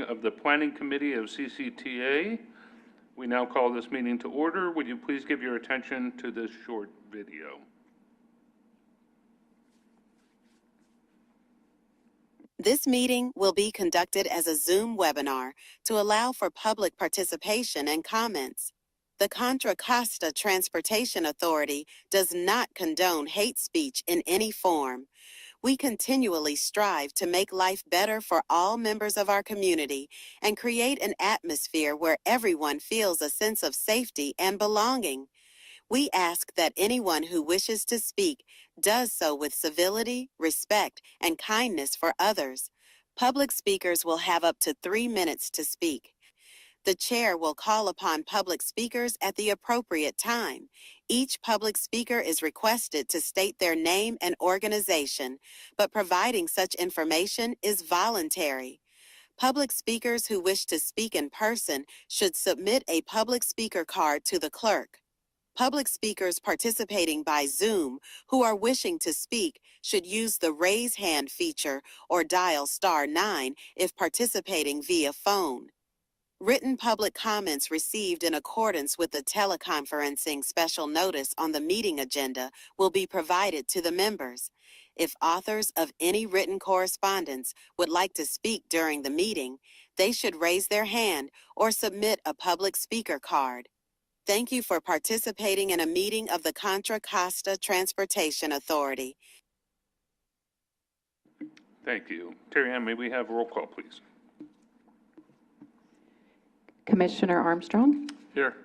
of the Planning Committee of CCTA. We now call this meeting to order. Would you please give your attention to this short video? This meeting will be conducted as a Zoom webinar to allow for public participation and comments. The Contra Costa Transportation Authority does not condone hate speech in any form. We continually strive to make life better for all members of our community and create an atmosphere where everyone feels a sense of safety and belonging. We ask that anyone who wishes to speak does so with civility, respect, and kindness for others. Public speakers will have up to 3 minutes to speak. The chair will call upon public speakers at the appropriate time. Each public speaker is requested to state their name and organization, but providing such information is voluntary. Public speakers who wish to speak in person should submit a public speaker card to the clerk. Public speakers participating by Zoom who are wishing to speak should use the raise hand feature or dial *9 if participating via phone. Written public comments received in accordance with the teleconferencing special notice on the meeting agenda will be provided to the members. If authors of any written correspondence would like to speak during the meeting, they should raise their hand or submit a public speaker card. Thank you for participating in a meeting of the Contra Costa Transportation Authority. Thank you. Terry Ann, may we have a roll call, please? Commissioner Armstrong? Here.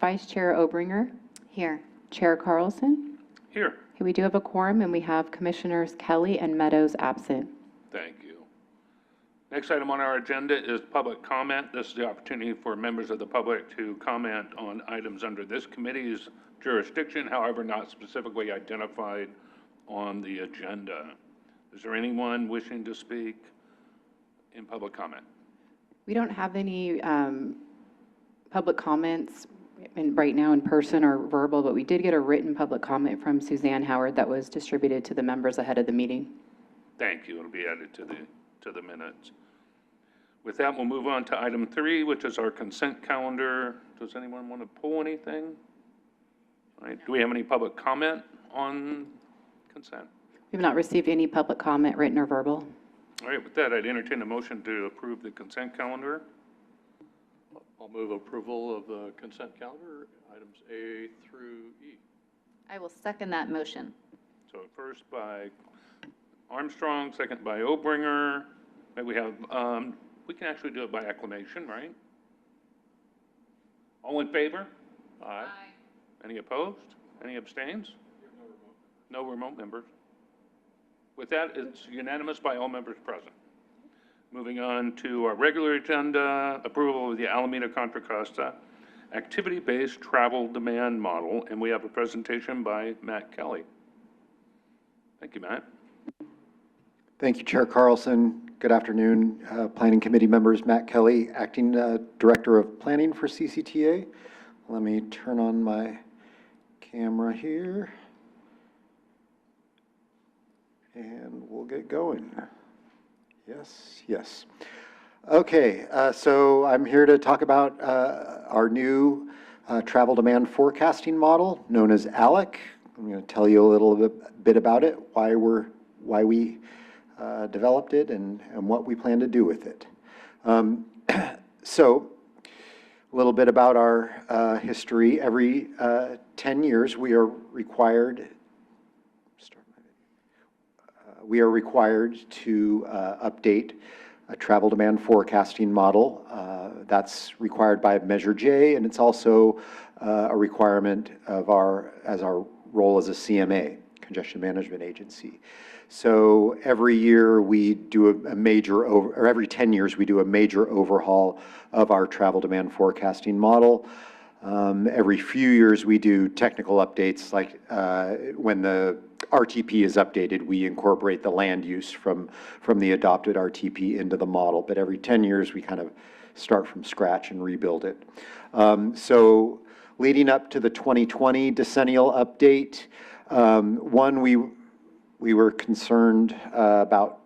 Vice Chair Obringer? Here. Chair Carlson? Here. Okay, we do have a quorum, and we have Commissioners Kelly and Meadows absent. Thank you. Next item on our agenda is public comment. This is the opportunity for members of the public to comment on items under this committee's jurisdiction, however not specifically identified on the agenda. Is there anyone wishing to speak in public comment? We don't have any public comments right now in person or verbal, but we did get a written public comment from Suzanne Howard that was distributed to the members ahead of the meeting. Thank you. It'll be added to the minutes. With that, we'll move on to item 3, which is our consent calendar. Does anyone want to pull anything? All right. Do we have any public comment on consent? We have not received any public comment, written or verbal. All right. With that, I'd entertain a motion to approve the consent calendar. I'll move approval of the consent calendar, items A through E. I will second that motion. So first by Armstrong, second by Obringer. May we have, we can actually do it by acclamation, right? All in favor? Aye. Any opposed? Any abstains? No remote members. With that, it's unanimous by all members present. Moving on to our regular agenda, approval of the Alameda Contra Costa activity-based travel demand model, and we have a presentation by Matt Kelly. Thank you, Matt. Thank you, Chair Carlson. Good afternoon, Planning Committee members. Matt Kelly, Acting Director of Planning for CCTA. Let me turn on my camera here, and we'll get going. Yes. Okay, so I'm here to talk about our new travel demand forecasting model known as ALEC. I'm going to tell you a little bit about it, why we developed it, and what we plan to do with it. So, a little bit about our history. Every 10 years, we are required to update a travel demand forecasting model. That's required by Measure J, and it's also a requirement of our role as a CMA, Congestion Management Agency. So every year we do a major, or every 10 years we do a major overhaul of our travel demand forecasting model. Every few years we do technical updates, like when the RTP is updated, we incorporate the land use from the adopted RTP into the model. But every 10 years we kind of start from scratch and rebuild it. So leading up to the 2020 decennial update, we were concerned about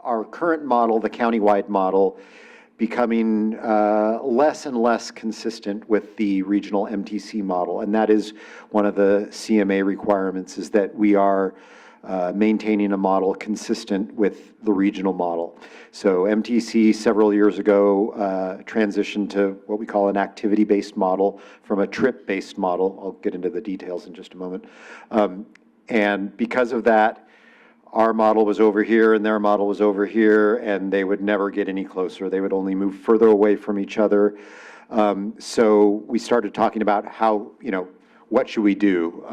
our current model, the countywide model, becoming less and less consistent with the regional MTC model. And that is one of the CMA requirements, is that we are maintaining a model consistent with the regional model. So MTC several years ago transitioned to what we call an activity-based model from a trip-based model. I'll get into the details in just a moment. And because of that, our model was over here and their model was over here, and they would never get any closer. They would only move further away from each other. So we started talking about how, what should we do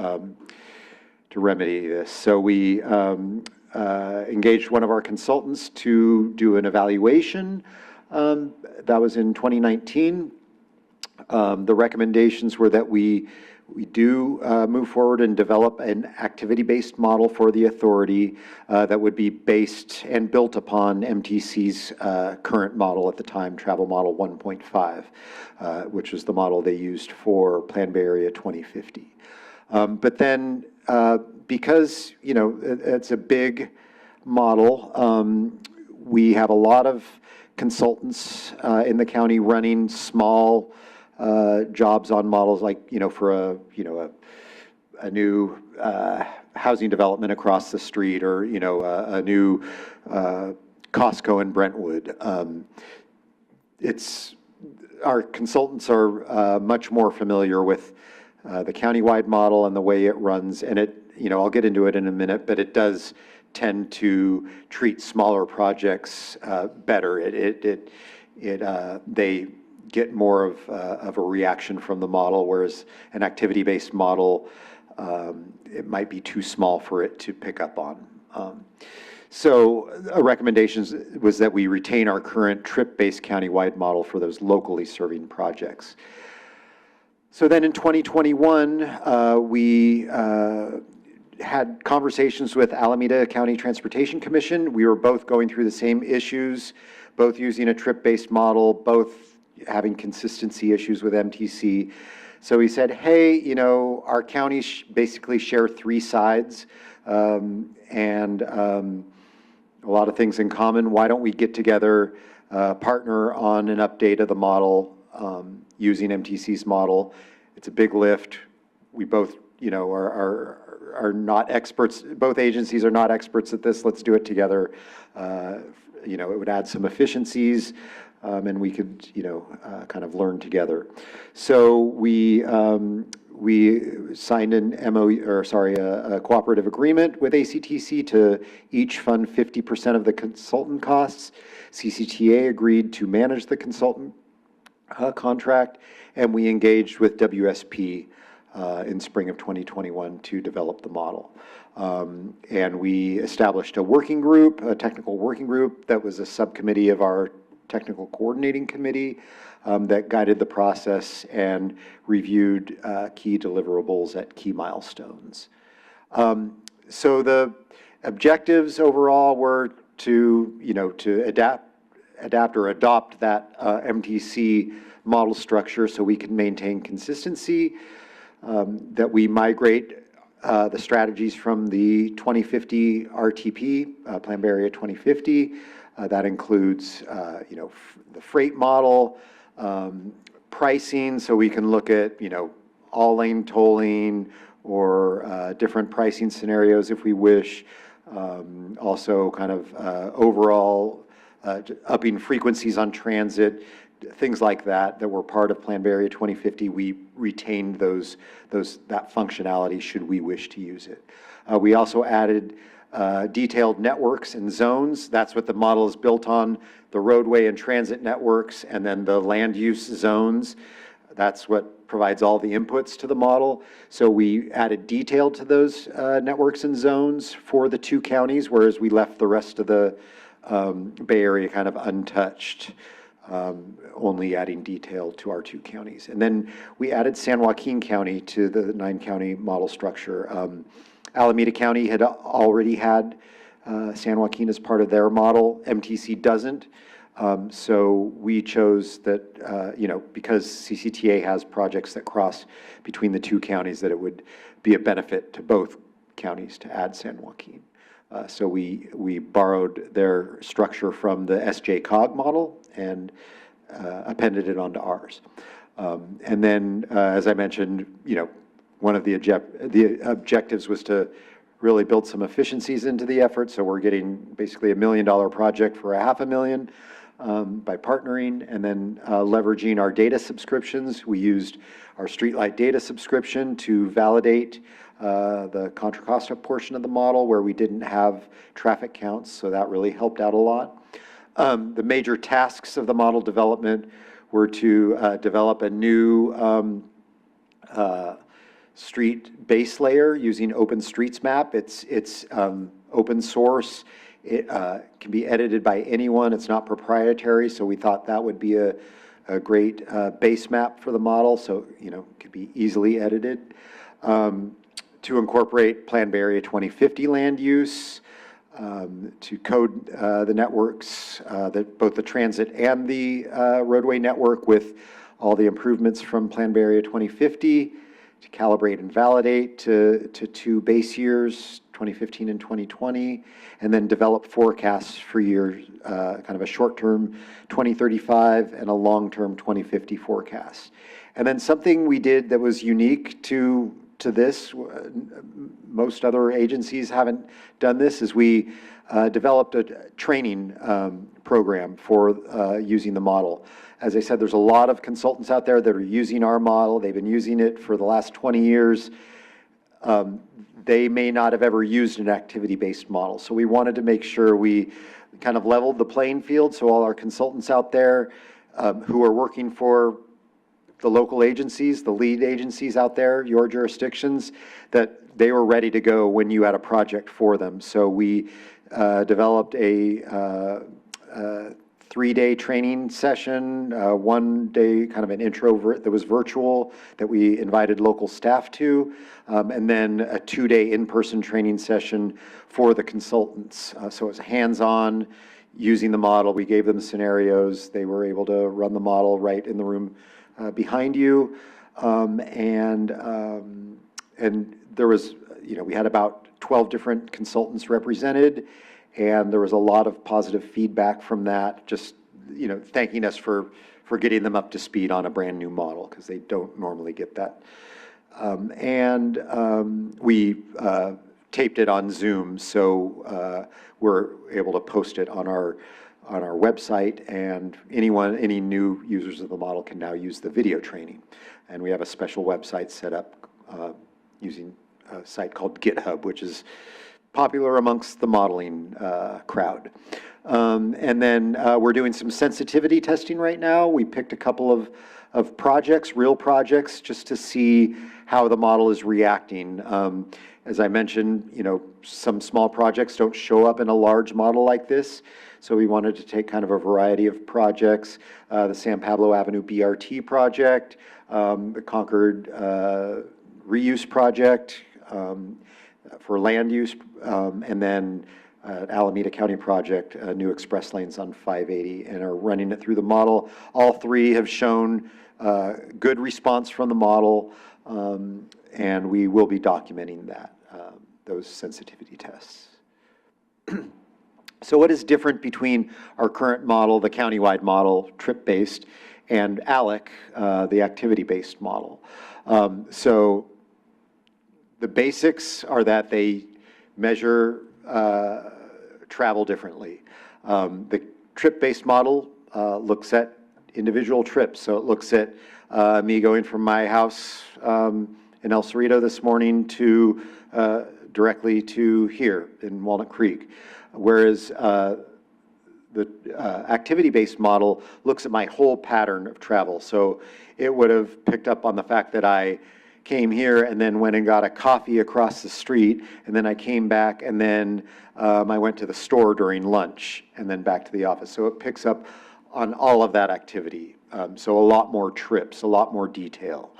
to remedy this. So we engaged one of our consultants to do an evaluation. That was in 2019. The recommendations were that we do move forward and develop an activity-based model for the authority that would be based and built upon MTC's current model at the time, Travel Model 1.5, which was the model they used for Plan Bay Area 2050. But then, because, it's a big model, we have a lot of consultants in the county running small jobs on models, like, for a new housing development across the street, or, a new Costco in Brentwood. Our consultants are much more familiar with the countywide model and the way it runs, and I'll get into it in a minute, but it does tend to treat smaller projects better. They get more of a reaction from the model, whereas an activity-based model, it might be too small for it to pick up on. So a recommendation was that we retain our current trip-based countywide model for those locally serving projects. So then in 2021, we had conversations with Alameda County Transportation Commission. We were both going through the same issues, both using a trip-based model, both having consistency issues with MTC. So we said, hey, our counties basically share three sides and a lot of things in common. Why don't we get together, partner on an update of the model using MTC's model? It's a big lift. We both, are not experts. Both agencies are not experts at this. Let's do it together. It would add some efficiencies, and we could, kind of learn together. So we signed an a cooperative agreement with ACTC to each fund 50% of the consultant costs. CCTA agreed to manage the consultant contract, and we engaged with WSP in spring of 2021 to develop the model. And we established a working group, a technical working group that was a subcommittee of our technical coordinating committee that guided the process and reviewed key deliverables at key milestones. So the objectives overall were to adapt or adopt that MTC model structure so we can maintain consistency, that we migrate the strategies from the 2050 RTP, Plan Bay Area 2050. That includes, the freight model, pricing, so we can look at, all lane tolling or different pricing scenarios if we wish. Also kind of overall upping frequencies on transit, things like that were part of Plan Bay Area 2050. We retained that functionality should we wish to use it. We also added detailed networks and zones. That's what the model is built on, the roadway and transit networks, and then the land use zones. That's what provides all the inputs to the model. So we added detail to those networks and zones for the two counties, whereas we left the rest of the Bay Area kind of untouched, only adding detail to our two counties. And then we added San Joaquin County to the 9-county model structure. Alameda County had already had San Joaquin as part of their model. MTC doesn't. So we chose that, because CCTA has projects that cross between the two counties, that it would be a benefit to both counties to add San Joaquin. So we borrowed their structure from the SJ-COG model and appended it onto ours. And then, as I mentioned, one of the objectives was to really build some efficiencies into the effort. So we're getting basically $1 million project for $500,000 by partnering, and then leveraging our data subscriptions. We used our streetlight data subscription to validate the Contra Costa portion of the model where we didn't have traffic counts, so that really helped out a lot. The major tasks of the model development were to develop a new street base layer using OpenStreetsMap. It's open source. It can be edited by anyone. It's not proprietary, so we thought that would be a great base map for the model, so it could be easily edited. To incorporate Plan Bay Area 2050 land use, to code the networks, both the transit and the roadway network with all the improvements from Plan Bay Area 2050, to calibrate and validate to 2 base years, 2015 and 2020, and then develop forecasts for years, kind of a short-term 2035 and a long-term 2050 forecast. And then something we did that was unique to this, most other agencies haven't done this, is we developed a training program for using the model. As I said, there's a lot of consultants out there that are using our model. They've been using it for the last 20 years. They may not have ever used an activity-based model. So we wanted to make sure we kind of leveled the playing field, so all our consultants out there who are working for the local agencies, the lead agencies out there, your jurisdictions, that they were ready to go when you had a project for them. So we developed a 3-day training session, 1 day kind of an intro that was virtual that we invited local staff to, and then a 2-day in-person training session for the consultants. So it was hands-on, using the model. We gave them scenarios. They were able to run the model right in the room behind you. And there was, we had about 12 different consultants represented, and there was a lot of positive feedback from that, just, thanking us for getting them up to speed on a brand new model, because they don't normally get that. We taped it on Zoom, so we're able to post it on our website, and any new users of the model can now use the video training. And we have a special website set up using a site called GitHub, which is popular amongst the modeling crowd. And then we're doing some sensitivity testing right now. We picked a couple of projects, real projects, just to see how the model is reacting. As I mentioned, some small projects don't show up in a large model like this, so we wanted to take kind of a variety of projects. The San Pablo Avenue BRT project, the Concord reuse project for land use, and then Alameda County project, new express lanes on 580, and are running it through the model. All 3 have shown good response from the model, and we will be documenting that, those sensitivity tests. So what is different between our current model, the countywide model, trip-based, and ALEC, the activity-based model? So the basics are that they measure travel differently. The trip-based model looks at individual trips. So it looks at me going from my house in El Cerrito this morning to directly to here in Walnut Creek. Whereas the activity-based model looks at my whole pattern of travel. So it would have picked up on the fact that I came here and then went and got a coffee across the street, and then I came back, and then I went to the store during lunch, and then back to the office. So it picks up on all of that activity. So a lot more trips, a lot more detail.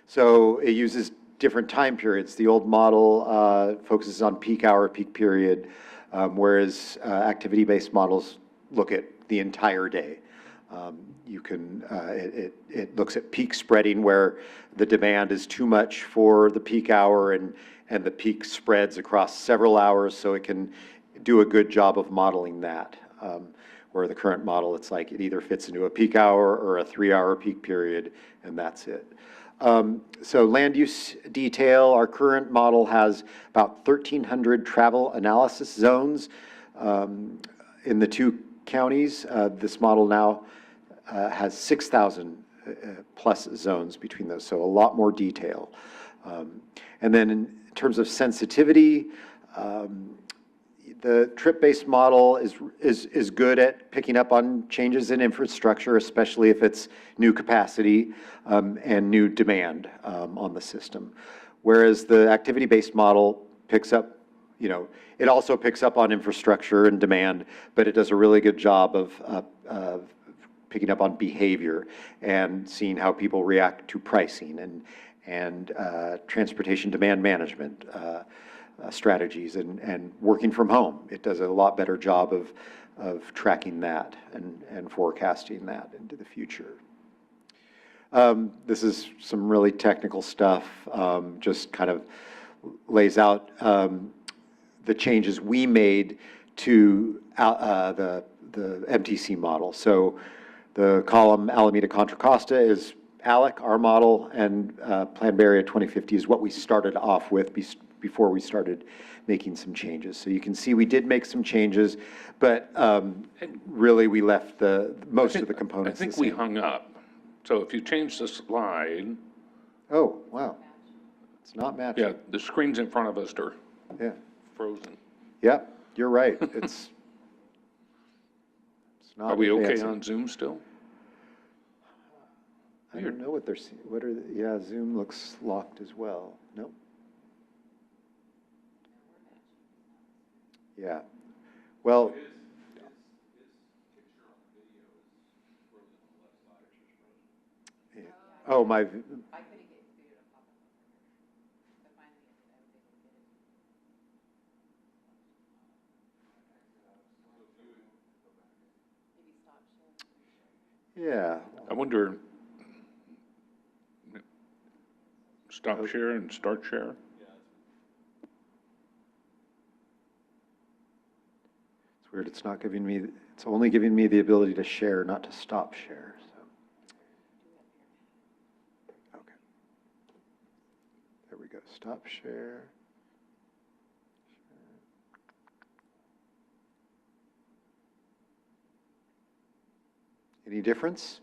So it uses different time periods. The old model focuses on peak hour, peak period, whereas activity-based models look at the entire day. You can, it looks at peak spreading where the demand is too much for the peak hour and the peak spreads across several hours, so it can do a good job of modeling that. Where the current model, it's like it either fits into a peak hour or a 3-hour peak period, and that's it. So land use detail, our current model has about 1,300 travel analysis zones in the 2 counties. This model now has 6,000 plus zones between those, so a lot more detail. And then in terms of sensitivity, the trip-based model is good at picking up on changes in infrastructure, especially if it's new capacity and new demand on the system. Whereas the activity-based model picks up, it also picks up on infrastructure and demand, but it does a really good job of picking up on behavior and seeing how people react to pricing and transportation demand management strategies and working from home. It does a lot better job of tracking that and forecasting that into the future. This is some really technical stuff, just kind of lays out the changes we made to the MTC model. So the column Alameda Contra Costa is ALEC, our model, and Plan Bay Area 2050 is what we started off with before we started making some changes. So you can see we did make some changes, but really we left most of the components I think the we same. hung up. So if you change the slide, Oh, wow. It's not matching. yeah, the screens in front of us are Yeah. frozen. Yep, you're right. It's not Are we okay advancing. on Zoom still? I don't know what they're, yeah, Zoom looks locked as well. Nope. Yeah. Well. Yeah. Oh, my. Yeah. I wonder, stop share and start share? It's weird, it's not giving me, it's only giving me the ability to share, not to stop share, so. Okay. There we go, stop share. Any difference?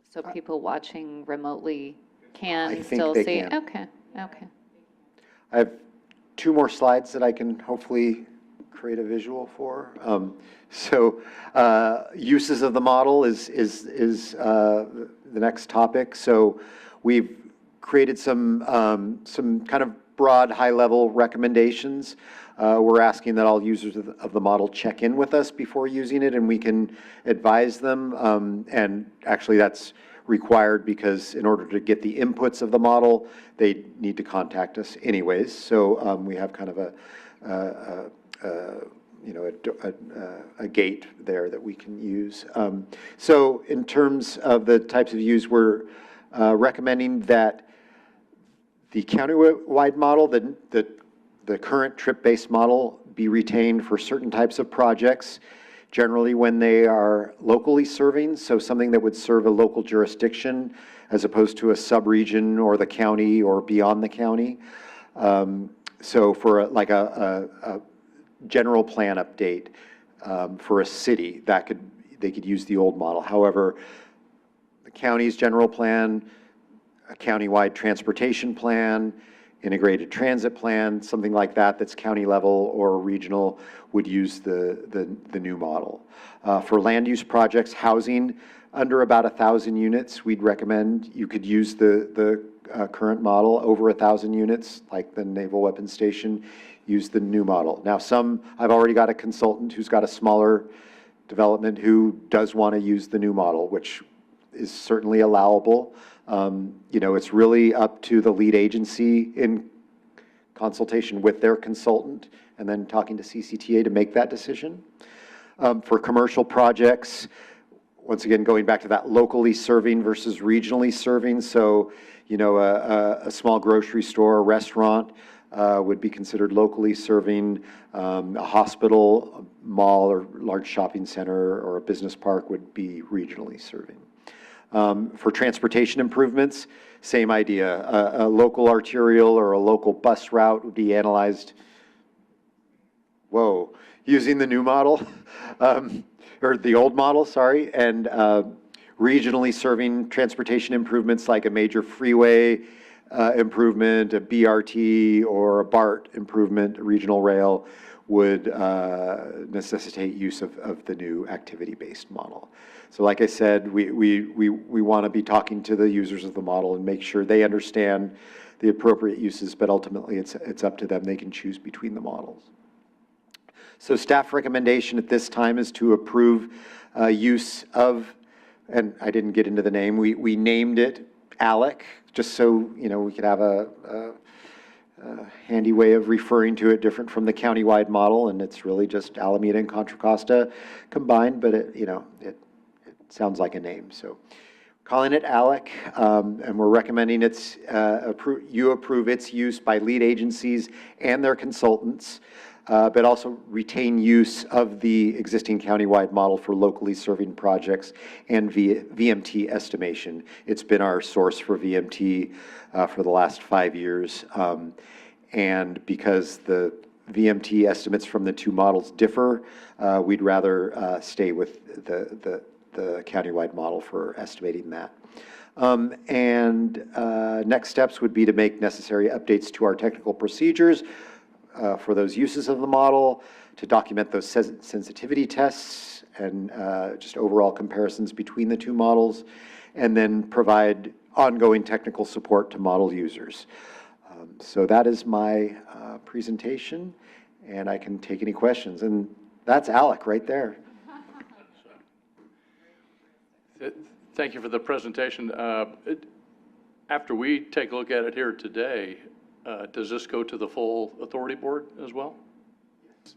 So people watching remotely I can think still they see? can. Okay, okay. I have 2 more slides that I can hopefully create a visual for. Uses of the model is the next topic. So we've created some kind of broad, high-level recommendations. We're asking that all users of the model check in with us before using it, and we can advise them. And actually, that's required because in order to get the inputs of the model, they need to contact us anyways. So we have kind of a gate there that we can use. So in terms of the types of use, we're recommending that the county-wide model, the current trip-based model, be retained for certain types of projects, generally when they are locally serving, so something that would serve a local jurisdiction as opposed to a sub-region or the county or beyond the county. So for a general plan update for a city, they could use the old model. However, the county's general plan, a countywide transportation plan, integrated transit plan, something like that that's county level or regional would use the new model. For land use projects, housing under about 1,000 units, we'd recommend you could use the current model. Over 1,000 units, like the Naval Weapons Station, use the new model. Now I've already got a consultant who's got a smaller development who does want to use the new model, which is certainly allowable. You know, it's really up to the lead agency in consultation with their consultant and then talking to CCTA to make that decision. For commercial projects, once again, going back to that locally serving versus regionally serving. So, you know, a small grocery store, a restaurant would be considered locally serving. A hospital, a mall, or large shopping center, or a business park would be regionally serving. For transportation improvements, same idea. A local arterial or a local bus route would be analyzed, using the new model, or the old model, sorry, and regionally serving transportation improvements like a major freeway improvement, a BRT, or a BART improvement, regional rail, would necessitate use of the new activity-based model. So like I said, we want to be talking to the users of the model and make sure they understand the appropriate uses, but ultimately it's up to them. They can choose between the models. So staff recommendation at this time is to approve use of, and I didn't get into the name, we named it ALEC, just so, you know, we could have a handy way of referring to it different from the countywide model, and it's really just Alameda and Contra Costa combined, but it sounds like a name. So calling it ALEC, and we're recommending you approve its use by lead agencies and their consultants, but also retain use of the existing countywide model for locally serving projects and VMT estimation. It's been our source for VMT for the last 5 years. And because the VMT estimates from the two models differ, we'd rather stay with the countywide model for estimating that. Next steps would be to make necessary updates to our technical procedures for those uses of the model, to document those sensitivity tests and just overall comparisons between the two models, and then provide ongoing technical support to model users. So that is my presentation, and I can take any questions. And that's ALEC right there. Thank you for the presentation. After we take a look at it here today, does this go to the full authority board as well?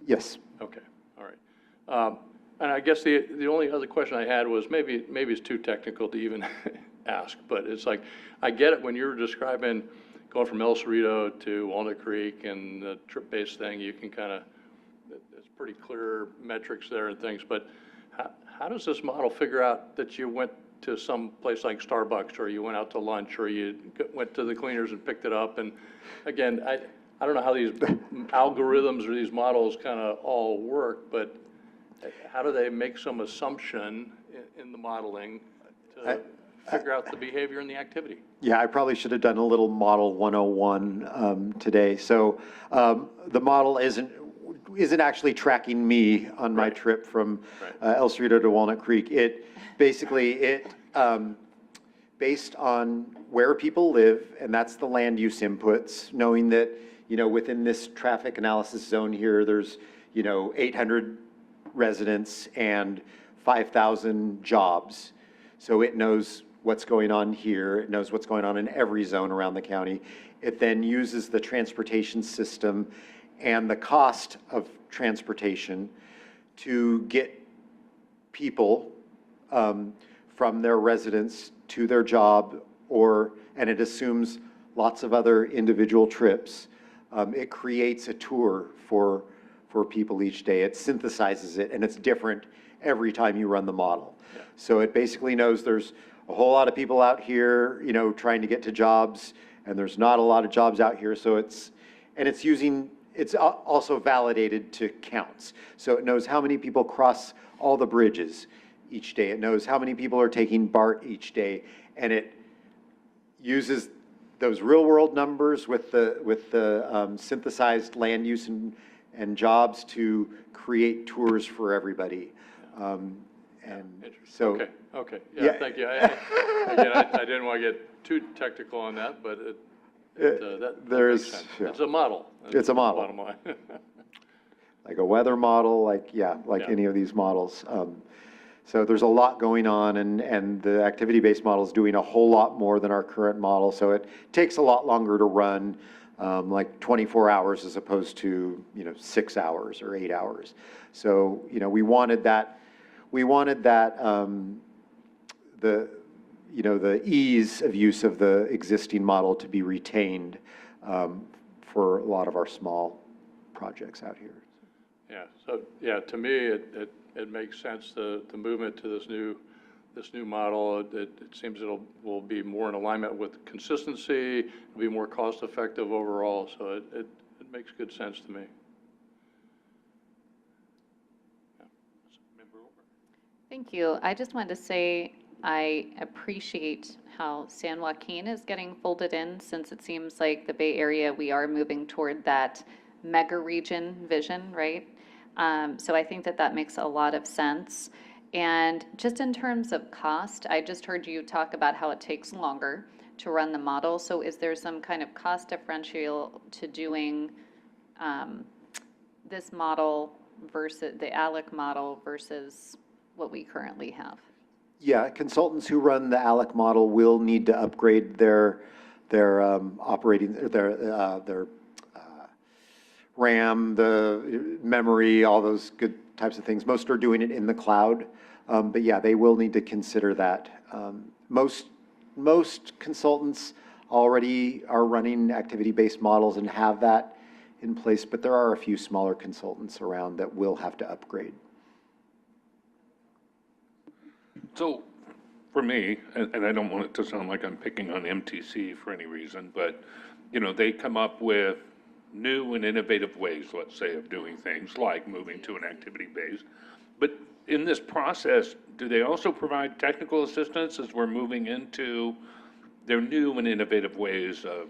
Yes. Okay, all right. And I guess the only other question I had was maybe it's too technical to even ask, but it's like, I get it when you're describing going from El Cerrito to Walnut Creek and the trip-based thing, you can kind of, it's pretty clear metrics there and things, but how does this model figure out that you went to some place like Starbucks, or you went out to lunch, or you went to the cleaners and picked it up? And again, I don't know how these algorithms or these models kind of all work, but how do they make some assumption in the modeling to figure out the behavior and the activity? Yeah, I probably should have done a little model 101 today. So the model isn't actually tracking me on my trip from El Cerrito to Walnut Creek. It basically, based on where people live, and that's the land use inputs, knowing that, you know, within this traffic analysis zone here, there's, you know, 800 residents and 5,000 jobs. So it knows what's going on here. It knows what's going on in every zone around the county. It then uses the transportation system and the cost of transportation to get people from their residence to their job, and it assumes lots of other individual trips. It creates a tour for people each day. It synthesizes it, and it's different every time you run the model. Yeah. So it basically knows there's a whole lot of people out here, you know, trying to get to jobs, and there's not a lot of jobs out here. So it's also validated to counts. So it knows how many people cross all the bridges each day. It knows how many people are taking BART each day, and it uses those real-world numbers with the synthesized land use and jobs to create tours for everybody. And so, okay, yeah, thank you. Again, I didn't want to get too technical on that, but that makes sense. Yeah. It's a model. It's a model. Bottom line. Like a weather model, like Yeah. any of these models. So there's a lot going on, and the activity-based model is doing a whole lot more than our current model. So it takes a lot longer to run, like 24 hours as opposed to, 6 hours or 8 hours. So, we wanted that, the ease of use of the existing model to be retained for a lot of our small projects out here. Yeah, so, yeah, to me, it makes sense, the movement to this new model. It seems will be more in alignment with consistency, it'll be more cost-effective overall, so it makes good sense to me. Thank you. I just wanted to say I appreciate how San Joaquin is getting folded in, since it seems like the Bay Area, we are moving toward that mega region vision, right? So I think that makes a lot of sense. And just in terms of cost, I just heard you talk about how it takes longer to run the model. So is there some kind of cost differential to doing this model versus the ALEC model versus what we currently have? Yeah, consultants who run the ALEC model will need to upgrade their operating, their RAM, the memory, all those good types of things. Most are doing it in the cloud, but yeah, they will need to consider that. Most consultants already are running activity-based models and have that in place, but there are a few smaller consultants around that will have to upgrade. So, for me, and I don't want it to sound like I'm picking on MTC for any reason, but, they come up with new and innovative ways, let's say, of doing things, like moving to an activity base. But in this process, do they also provide technical assistance as we're moving into their new and innovative ways of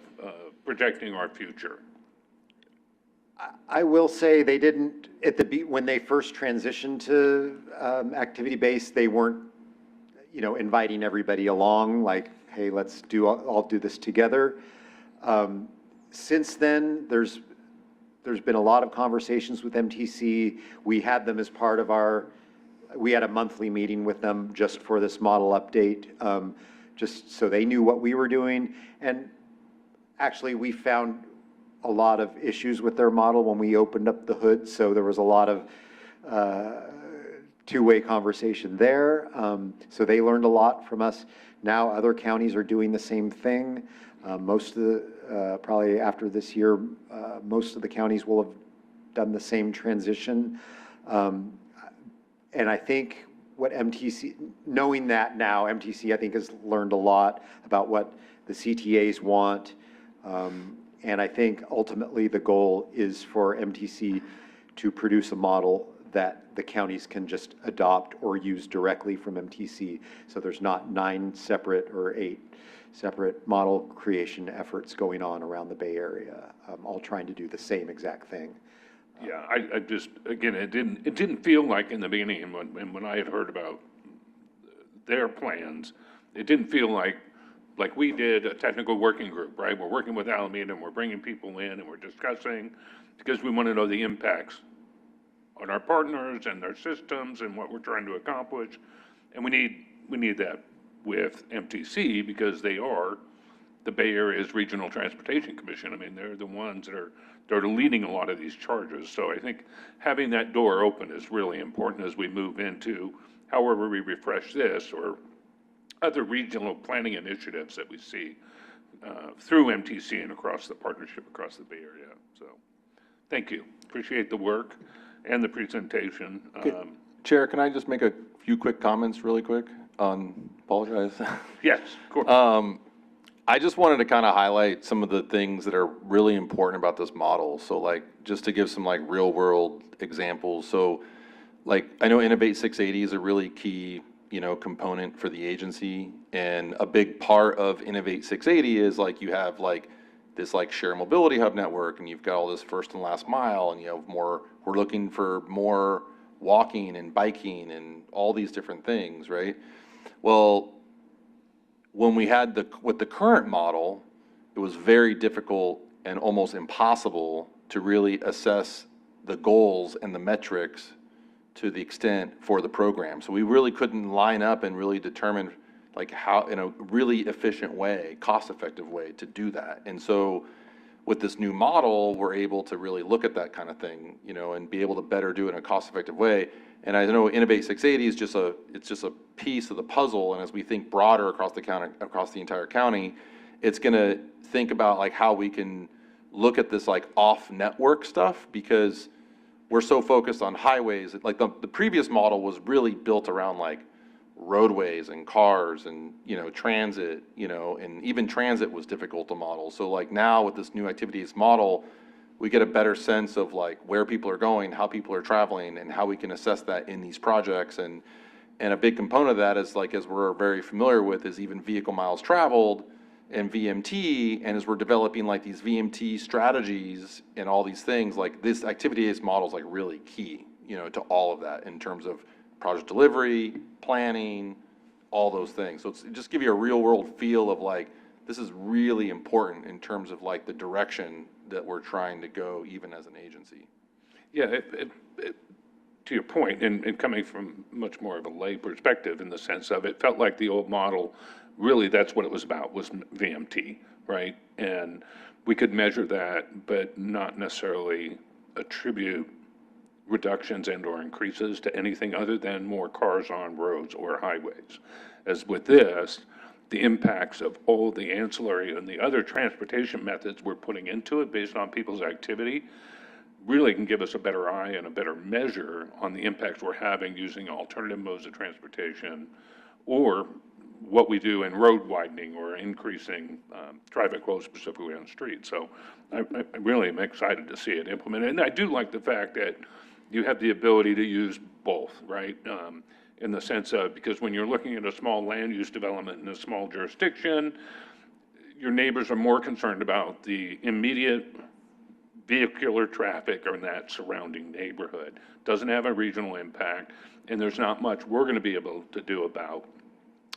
projecting our future? I will say they didn't, when they first transitioned to activity-based, they weren't, inviting everybody along, like, hey, let's all do this together. Since then, there's been a lot of conversations with MTC. We had them as part of we had a monthly meeting with them just for this model update, just so they knew what we were doing. And actually, we found a lot of issues with their model when we opened up the hood, so there was a lot of two-way conversation there. So they learned a lot from us. Now other counties are doing the same thing. Most of the, probably after this year, most of the counties will have done the same transition. And I think what MTC, knowing that now, MTC I think has learned a lot about what the CTAs want. And I think ultimately the goal is for MTC to produce a model that the counties can just adopt or use directly from MTC. So there's not 9 separate or 8 separate model creation efforts going on around the Bay Area, all trying to do the same exact thing. Yeah, I just, again, it didn't feel like in the beginning, when I had heard about their plans, it didn't feel like we did a technical working group, right? We're working with Alameda and we're bringing people in and we're discussing, because we want to know the impacts on our partners and their systems and what we're trying to accomplish. And we need that with MTC, because they are the Bay Area's Regional Transportation Commission. I mean, they're the ones that are leading a lot of these charges. So I think having that door open is really important as we move into however we refresh this or other regional planning initiatives that we see through MTC and across the partnership across the Bay Area. So thank you. Appreciate the work and the presentation. Chair, can I just make a few quick comments really quick? Apologize. Yes, of course. I just wanted to kind of highlight some of the things that are really important about this model. So like, just to give some like real world examples. So like, I know Innovate 680 is a really key, component for the agency. And a big part of Innovate 680 is like, you have like this like share mobility hub network, and you've got all this first and last mile, and you have more, we're looking for more walking and biking and all these different things, right? Well, when we had with the current model, it was very difficult and almost impossible to really assess the goals and the metrics to the extent for the program. So we really couldn't line up and really determine like how, in a really efficient way, cost-effective way to do that. And so with this new model, we're able to really look at that kind of thing, you know, and be able to better do it in a cost-effective way. And I know Innovate 680 is just it's just a piece of the puzzle. And as we think broader across the county, across the entire county, it's going to think about like how we can look at this like off-network stuff, because we're so focused on highways. Like the previous model was really built around like roadways and cars and, you know, transit, you know, and even transit was difficult to model. So like now with this new activities model, we get a better sense of like where people are going, how people are traveling, and how we can assess that in these projects. And a big component of that is like, as we're very familiar with, is even vehicle miles traveled and VMT. And as we're developing like these VMT strategies and all these things, like this activities model is like really key, you know, to all of that in terms of project delivery, planning, all those things. So it's just give you a real world feel of like, this is really important in terms of like the direction that we're trying to go even as an agency. Yeah, to your point, and coming from much more of a lay perspective in the sense of it felt like the old model, really that's what it was about, was VMT, right? And we could measure that, but not necessarily attribute reductions and or increases to anything other than more cars on roads or highways. As with this, the impacts of all the ancillary and the other transportation methods we're putting into it based on people's activity really can give us a better eye and a better measure on the impacts we're having using alternative modes of transportation, or what we do in road widening or increasing traffic flow specifically on streets. So I really am excited to see it implemented. And I do like the fact that you have the ability to use both, right? In the sense of, because when you're looking at a small land use development in a small jurisdiction, your neighbors are more concerned about the immediate vehicular traffic in that surrounding neighborhood. Doesn't have a regional impact, and there's not much we're going to be able to do about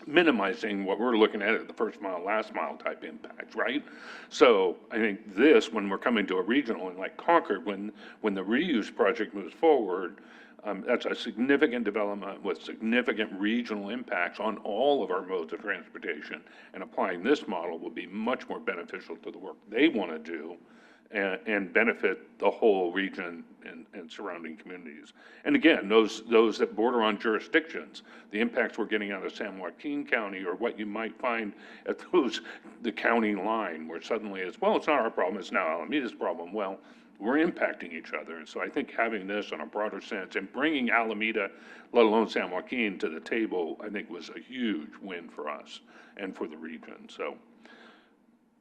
minimizing what we're looking at the first mile, last mile type impacts, right? So I think this, when we're coming to a regional, and like Concord, when the reuse project moves forward, that's a significant development with significant regional impacts on all of our modes of transportation. And applying this model will be much more beneficial to the work they want to do and benefit the whole region and surrounding communities. And again, those that border on jurisdictions, the impacts we're getting out of San Joaquin County, or what you might find at the county line, where suddenly it's, well, it's not our problem, it's now Alameda's problem. Well, we're impacting each other. And so I think having this in a broader sense and bringing Alameda, let alone San Joaquin, to the table, I think was a huge win for us and for the region. So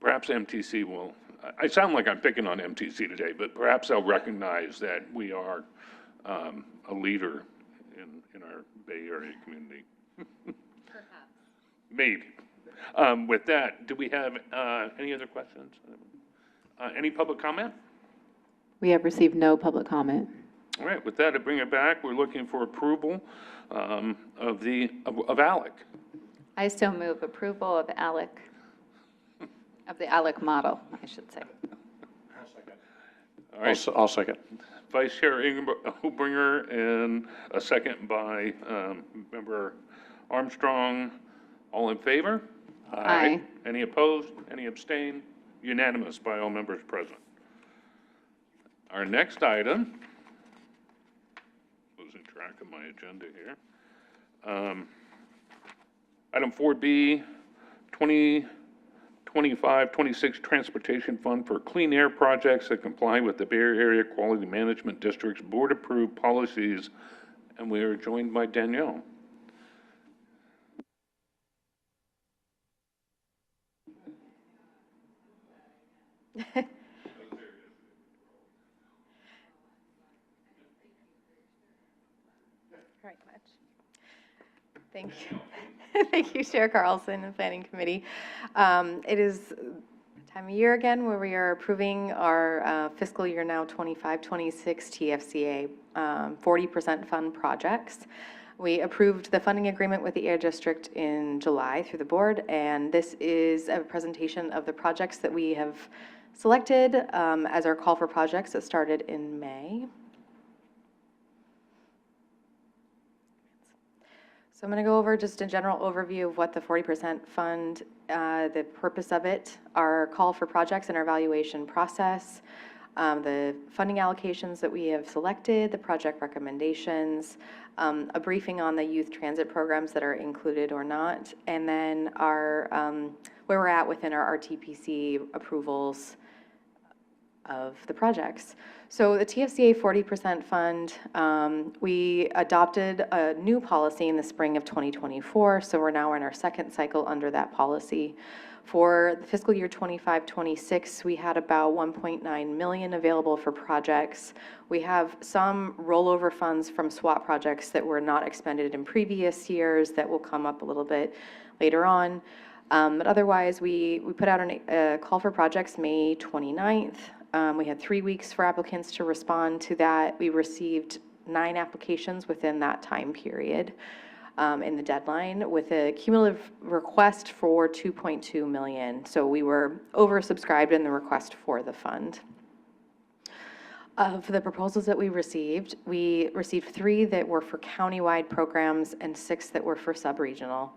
perhaps MTC will, I sound like I'm picking on MTC today, but perhaps they'll recognize that we are a leader in our Bay Area community. Perhaps. Maybe. With that, do we have any other questions? Any public comment? We have received no public comment. All right, with that, to bring it back, we're looking for approval of ALEC. I so move approval of ALEC, of the ALEC model, I should say. All right, I'll second. Vice Chair Hubringer, and a second by Member Armstrong. All in favor? Aye. Any opposed? Any abstain? Unanimous by all members present. Our next item, losing track of my agenda here. Item 4B, 2025-26 Transportation Fund for Clean Air Projects that comply with the Bay Area Quality Management District's board-approved policies. And we are joined by Danielle. Very much. Thank you. Thank you, Chair Carlson and Planning Committee. It is time of year again where we are approving our fiscal year now 25-26 TFCA 40% fund projects. We approved the funding agreement with the Air District in July through the board, and this is a presentation of the projects that we have selected as our call for projects that started in May. So I'm going to go over just a general overview of what the 40% fund, the purpose of it, our call for projects and our evaluation process, the funding allocations that we have selected, the project recommendations, a briefing on the youth transit programs that are included or not, and then our, where we're at within our RTPC approvals of the projects. So the TFCA 40% fund, we adopted a new policy in the spring of 2024, so we're now in our second cycle under that policy. For the fiscal year 25-26, we had about 1.9 million available for projects. We have some rollover funds from SWAT projects that were not expended in previous years that will come up a little bit later on. But otherwise, we put out a call for projects May 29th. We had 3 weeks for applicants to respond to that. We received 9 applications within that time period in the deadline with a cumulative request for 2.2 million. So we were oversubscribed in the request for the fund. Of the proposals that we received 3 that were for countywide programs and 6 that were for sub-regional.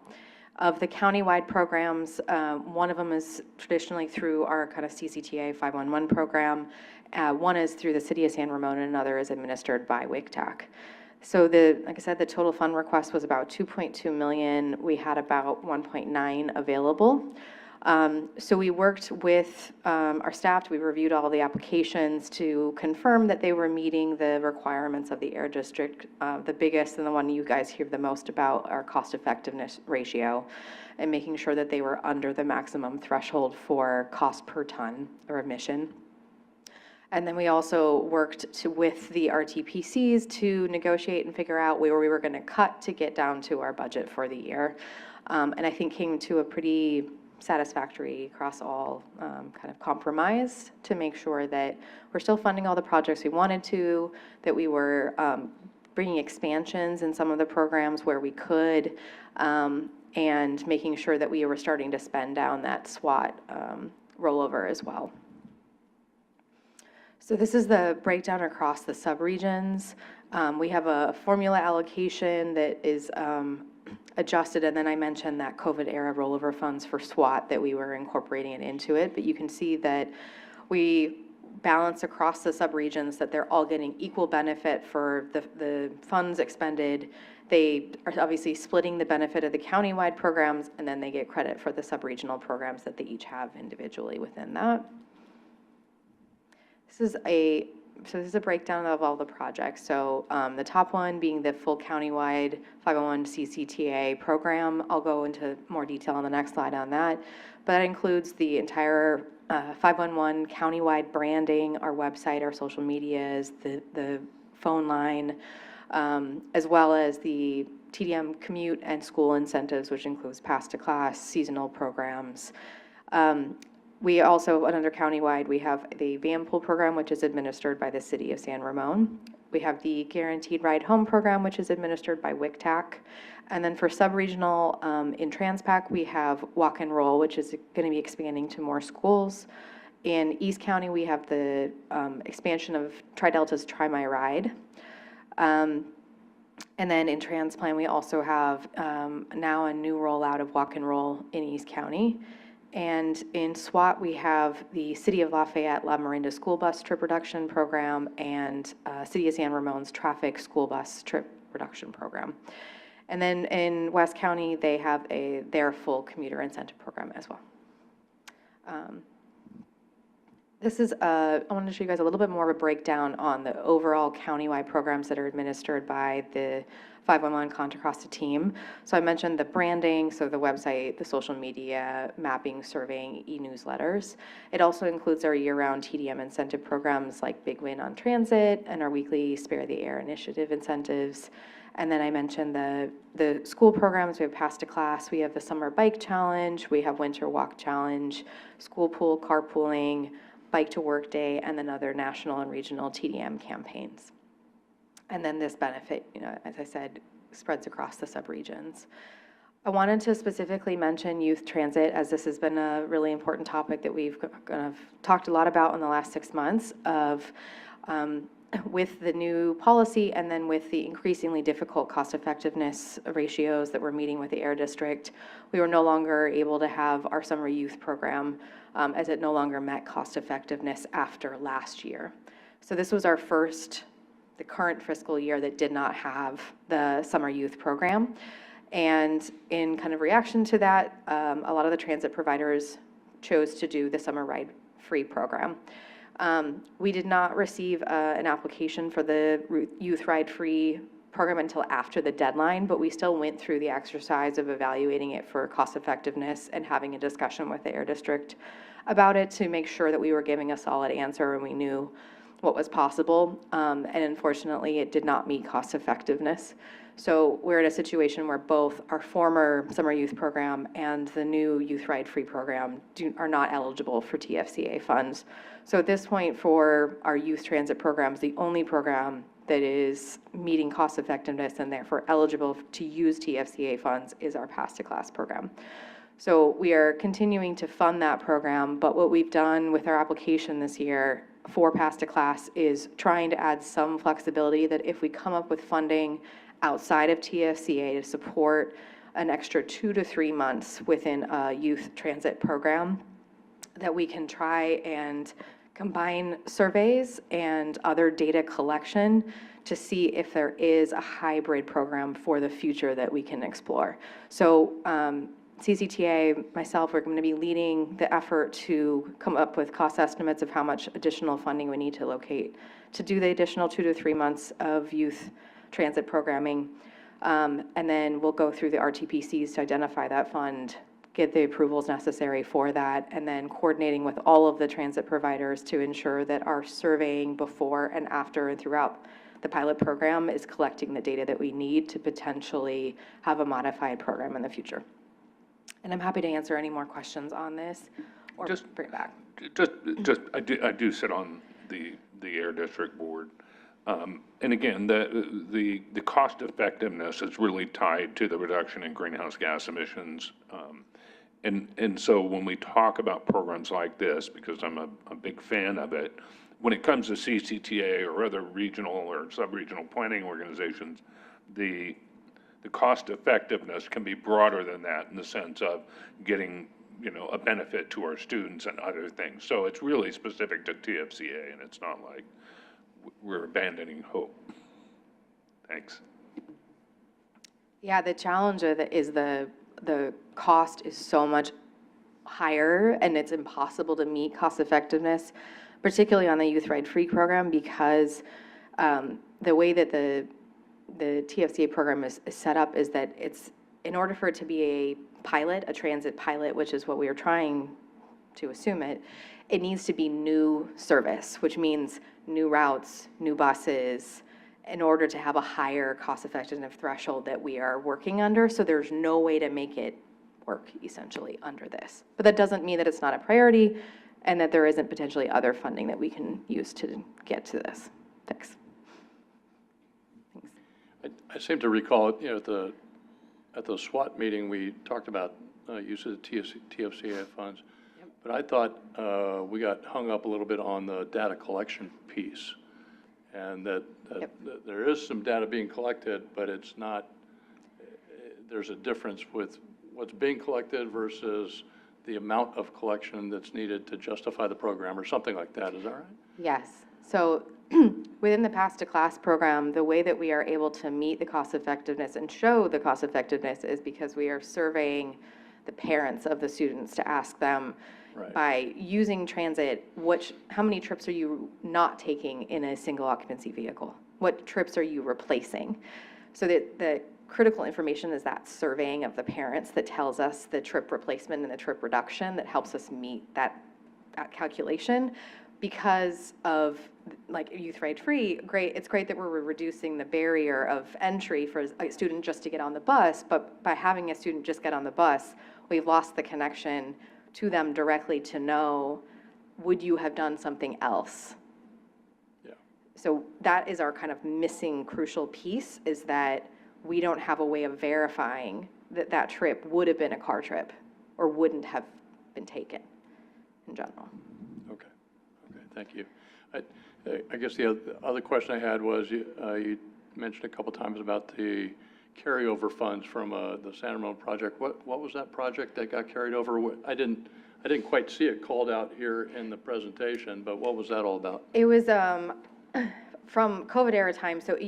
Of the countywide programs, one of them is traditionally through our kind of CCTA 511 program. One is through the City of San Ramon, and another is administered by WICTAC. So like I said, the total fund request was about 2.2 million. We had about 1.9 available. So we worked with our staff, we reviewed all the applications to confirm that they were meeting the requirements of the Air District. The biggest and the one you guys hear the most about, our cost effectiveness ratio, and making sure that they were under the maximum threshold for cost per ton or emission. And then we also worked with the RTPCs to negotiate and figure out where we were going to cut to get down to our budget for the year. And I think came to a pretty satisfactory across all kind of compromise to make sure that we're still funding all the projects we wanted to, that we were bringing expansions in some of the programs where we could, and making sure that we were starting to spend down that SWAT rollover as well. So this is the breakdown across the subregions. We have a formula allocation that is adjusted, and then I mentioned that COVID era rollover funds for SWAT that we were incorporating it into it, but you can see that we balance across the subregions that they're all getting equal benefit for the funds expended. They are obviously splitting the benefit of the countywide programs, and then they get credit for the subregional programs that they each have individually within that. This is a breakdown of all the projects. So the top one being the full countywide 501 CCTA program. I'll go into more detail on the next slide on that. But that includes the entire 511 countywide branding, our website, our social medias, the phone line, as well as the TDM commute and school incentives, which includes Pass to Class, seasonal programs. We also, under countywide, we have the van pool program, which is administered by the City of San Ramon. We have the Guaranteed Ride Home program, which is administered by WICTAC. And then for sub-regional, in Transpac, we have Walk and Roll, which is going to be expanding to more schools. In East County, we have the expansion of Tri-Delta's Try My Ride. And then in Transplant, we also have now a new rollout of Walk and Roll in East County. And in SWAT, we have the City of Lafayette La Miranda School Bus Trip Reduction Program and City of San Ramon's Traffic School Bus Trip Reduction Program. And then in West County, they have their full commuter incentive program as well. I wanted to show you guys a little bit more of a breakdown on the overall countywide programs that are administered by the 511 Contra Costa team. So I mentioned the branding, so the website, the social media, mapping, surveying, e-newsletters. It also includes our year-round TDM incentive programs like Big Win on Transit and our weekly Spare the Air initiative incentives. And then I mentioned the school programs. We have Pass to Class, we have the Summer Bike Challenge, we have Winter Walk Challenge, school pool, carpooling, Bike to Work Day, and then other national and regional TDM campaigns. And then this benefit, as I said, spreads across the subregions. I wanted to specifically mention youth transit, as this has been a really important topic that we've kind of talked a lot about in the last 6 months of with the new policy and then with the increasingly difficult cost effectiveness ratios that we're meeting with the Air District, we were no longer able to have our summer youth program as it no longer met cost effectiveness after last year. So this was our first, the current fiscal year that did not have the summer youth program. And in kind of reaction to that, a lot of the transit providers chose to do the summer ride free program. We did not receive an application for the youth ride free program until after the deadline, but we still went through the exercise of evaluating it for cost effectiveness and having a discussion with the Air District about it to make sure that we were giving a solid answer and we knew what was possible. And unfortunately, it did not meet cost effectiveness. So we're in a situation where both our former summer youth program and the new youth ride free program are not eligible for TFCA funds. So at this point for our youth transit programs, the only program that is meeting cost effectiveness and therefore eligible to use TFCA funds is our Pass to Class program. So we are continuing to fund that program, but what we've done with our application this year for Pass to Class is trying to add some flexibility that if we come up with funding outside of TFCA to support an extra 2 to 3 months within a youth transit program, that we can try and combine surveys and other data collection to see if there is a hybrid program for the future that we can explore. So CCTA, myself, we're going to be leading the effort to come up with cost estimates of how much additional funding we need to locate to do the additional 2 to 3 months of youth transit programming. And then we'll go through the RTPCs to identify that fund, get the approvals necessary for that, and then coordinating with all of the transit providers to ensure that our surveying before and after and throughout the pilot program is collecting the data that we need to potentially have a modified program in the future. And I'm happy to answer any more questions on this or bring it back. I do sit on the Air District Board. And again, the cost effectiveness is really tied to the reduction in greenhouse gas emissions. And so when we talk about programs like this, because I'm a big fan of it, when it comes to CCTA or other regional or sub-regional planning organizations, the cost effectiveness can be broader than that in the sense of getting, a benefit to our students and other things. So it's really specific to TFCA, and it's not like we're abandoning hope. Thanks. Yeah, the challenge is the cost is so much higher and it's impossible to meet cost effectiveness, particularly on the Youth Ride Free program, because the way that the TFCA program is set up is that it's, in order for it to be a pilot, a transit pilot, which is what we are trying to assume it needs to be new service, which means new routes, new buses, in order to have a higher cost effectiveness threshold that we are working under. So there's no way to make it work essentially under this. But that doesn't mean that it's not a priority and that there isn't potentially other funding that we can use to get to this. Thanks. I seem to recall, at the SWAT meeting, we talked about use of the TFCA funds. Yep. But I thought we got hung up a little bit on the data collection piece. And that there is some data being collected, but it's not, there's a difference with what's being collected versus the amount of collection that's needed to justify the program or something like that. Is that right? Yes. So within the Pass to Class program, the way that we are able to meet the cost effectiveness and show the cost effectiveness is because we are surveying the parents of the students to ask them, right, by using transit, how many trips are you not taking in a single occupancy vehicle? What trips are you replacing? So that the critical information is that surveying of the parents that tells us the trip replacement and the trip reduction that helps us meet that calculation. Because of like Youth Ride Free, it's great that we're reducing the barrier of entry for a student just to get on the bus, but by having a student just get on the bus, we've lost the connection to them directly to know, would you have done something else? Yeah. So that is our kind of missing crucial piece, is that we don't have a way of verifying that that trip would have been a car trip or wouldn't have been taken in general. Okay, thank you. I guess the other question I had was, you mentioned a couple times about the carryover funds from the Santa Ramon project. What was that project that got carried over? I didn't quite see it called out here in the presentation, but what was that all about? It was from COVID era time, so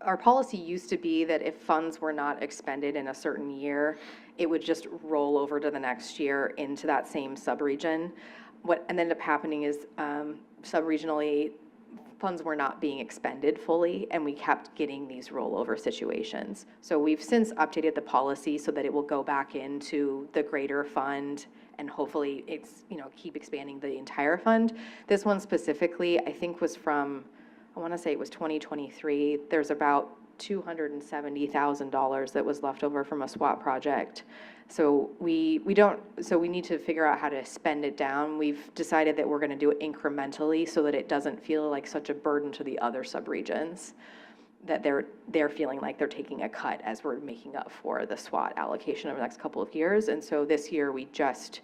our policy used to be that if funds were not expended in a certain year, it would just roll over to the next year into that same subregion. What ended up happening is subregionally, funds were not being expended fully, and we kept getting these rollover situations. So we've since updated the policy so that it will go back into the greater fund, and hopefully it's, keep expanding the entire fund. This one specifically, I think was from, I want to say it was 2023. There's about $270,000 that was left over from a SWAT project. So we need to figure out how to spend it down. We've decided that we're going to do it incrementally so that it doesn't feel like such a burden to the other subregions, that they're feeling like they're taking a cut as we're making up for the SWAT allocation over the next couple of years. And so this year we just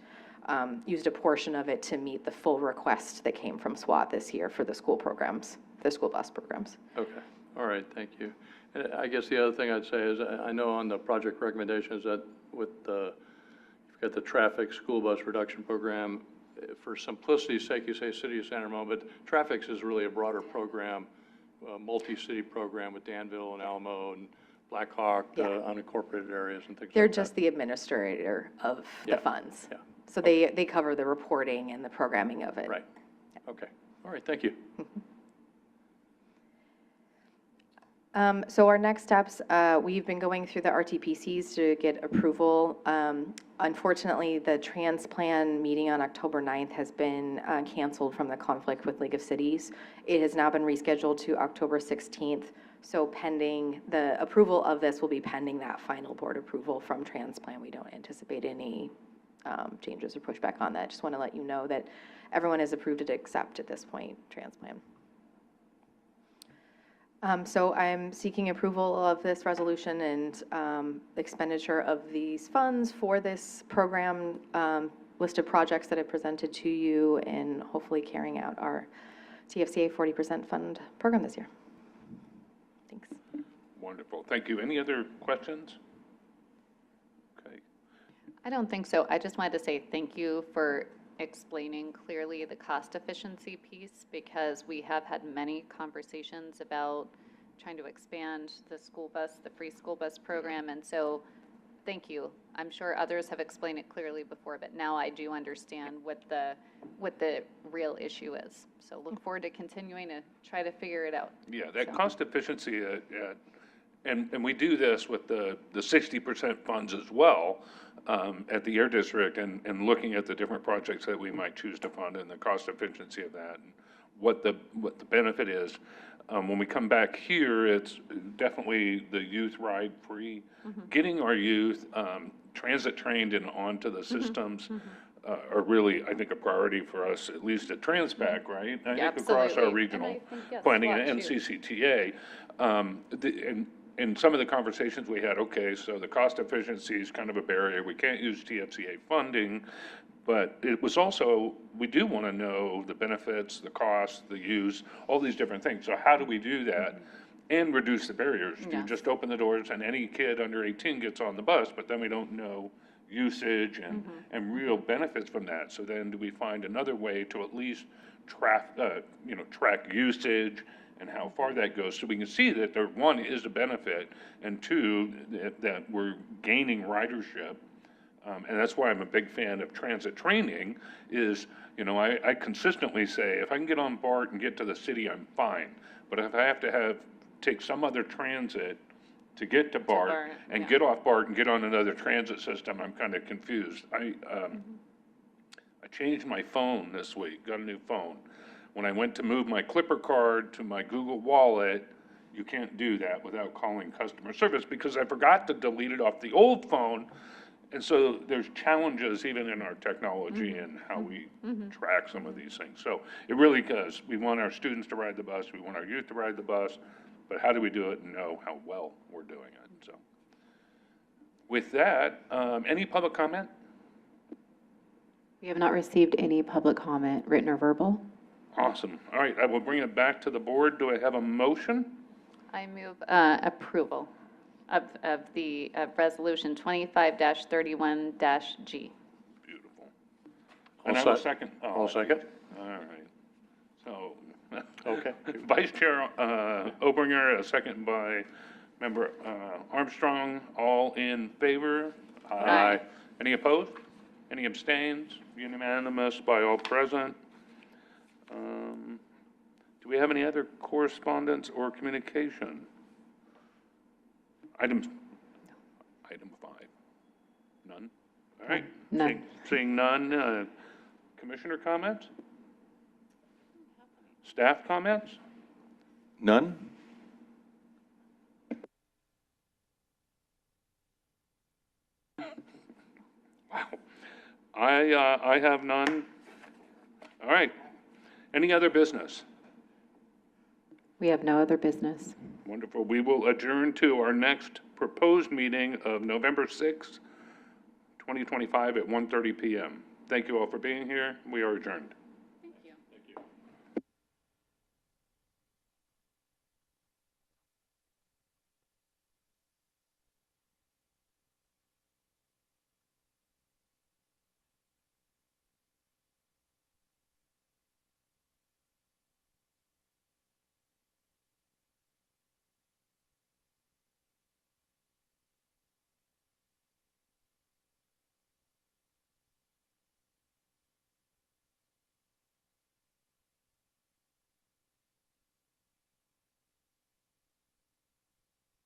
used a portion of it to meet the full request that came from SWAT this year for the school programs, the school bus programs. Okay, all right, thank you. And I guess the other thing I'd say is, I know on the project recommendations that with you've got the traffic school bus reduction program, for simplicity's sake, you say City of Santa Ramon, but traffic is really a broader program, multi-city program with Danville and Alamo and Black Hawk, the unincorporated areas and things like that. They're just the administrator of the funds. Yeah. So they cover the reporting and the programming of it. Right, okay, all right, thank you. So our next steps, we've been going through the RTPCs to get approval. Unfortunately, the TransPlan meeting on October 9th has been canceled from the conflict with League of Cities. It has now been rescheduled to October 16th. So pending, the approval of this will be pending that final board approval from TransPlan. We don't anticipate any changes or pushback on that. Just want to let you know that everyone has approved it except at this point, TransPlan. So I'm seeking approval of this resolution and expenditure of these funds for this program list of projects that I presented to you, and hopefully carrying out our TFCA 40% fund program this year. Thanks. Wonderful. Thank you. Any other questions? Okay. I don't think so. I just wanted to say thank you for explaining clearly the cost efficiency piece, because we have had many conversations about trying to expand the school bus, the free school bus program, and so thank you. I'm sure others have explained it clearly before, but now I do understand what the real issue is. So look forward to continuing to try to figure it out. Yeah, that cost efficiency, and we do this with the 60% funds as well at the Air District, and looking at the different projects that we might choose to fund and the cost efficiency of that, and what the benefit is. When we come back here, it's definitely the youth ride free. Getting our youth transit trained and onto the systems are really, I think, a priority for us, at least at Transpac, right? I think across our Absolutely. regional And I think, yes, planning SWAT and too. CCTA. In some of the conversations we had, okay, so the cost efficiency is kind of a barrier. We can't use TFCA funding, but it was also, we do want to know the benefits, the costs, the use, all these different things. So how do we do that and reduce the barriers? Do you Yes. just open the doors and any kid under 18 gets on the bus, but then we don't know usage and real benefits from that? So then do we find another way to at least track usage and how far that goes, so we can see that there, one, is a benefit, and two, that we're gaining ridership. And that's why I'm a big fan of transit training, is, I consistently say, if I can get on BART and get to the city, I'm fine. But if I have to take some other transit to get to BART BART, and yeah. get off BART and get on another transit system, I'm kind of confused. I changed my phone this week, got a new phone. When I went to move my Clipper card to my Google Wallet, you can't do that without calling customer service, because I forgot to delete it off the old phone. And so there's challenges even in our technology and how we track some of these things. So it really does. We want our students to ride the bus, we want our youth to ride the bus, but how do we do it and know how well we're doing it? So with that, any public comment? We have not received any public comment, written or verbal. Awesome. All right, I will bring it back to the board. Do I have a motion? I move approval of the Resolution 25-31-G. Beautiful. I'll And I will sec- second. Oh, I'll second. All right. So, Okay. Vice Chair Obringer, a second by Member Armstrong, all in favor? Aye. Any opposed? Any abstains? Unanimous by all present. Do we have any other correspondence or communication? Item 5. None? All right. None. Seeing none, commissioner comments? Staff comments? None? Wow. I have none. All right. Any other business? We have no other business. Wonderful. We will adjourn to our next proposed meeting of November 6th, 2025 at 1:30 PM. Thank you all for being here. We are adjourned.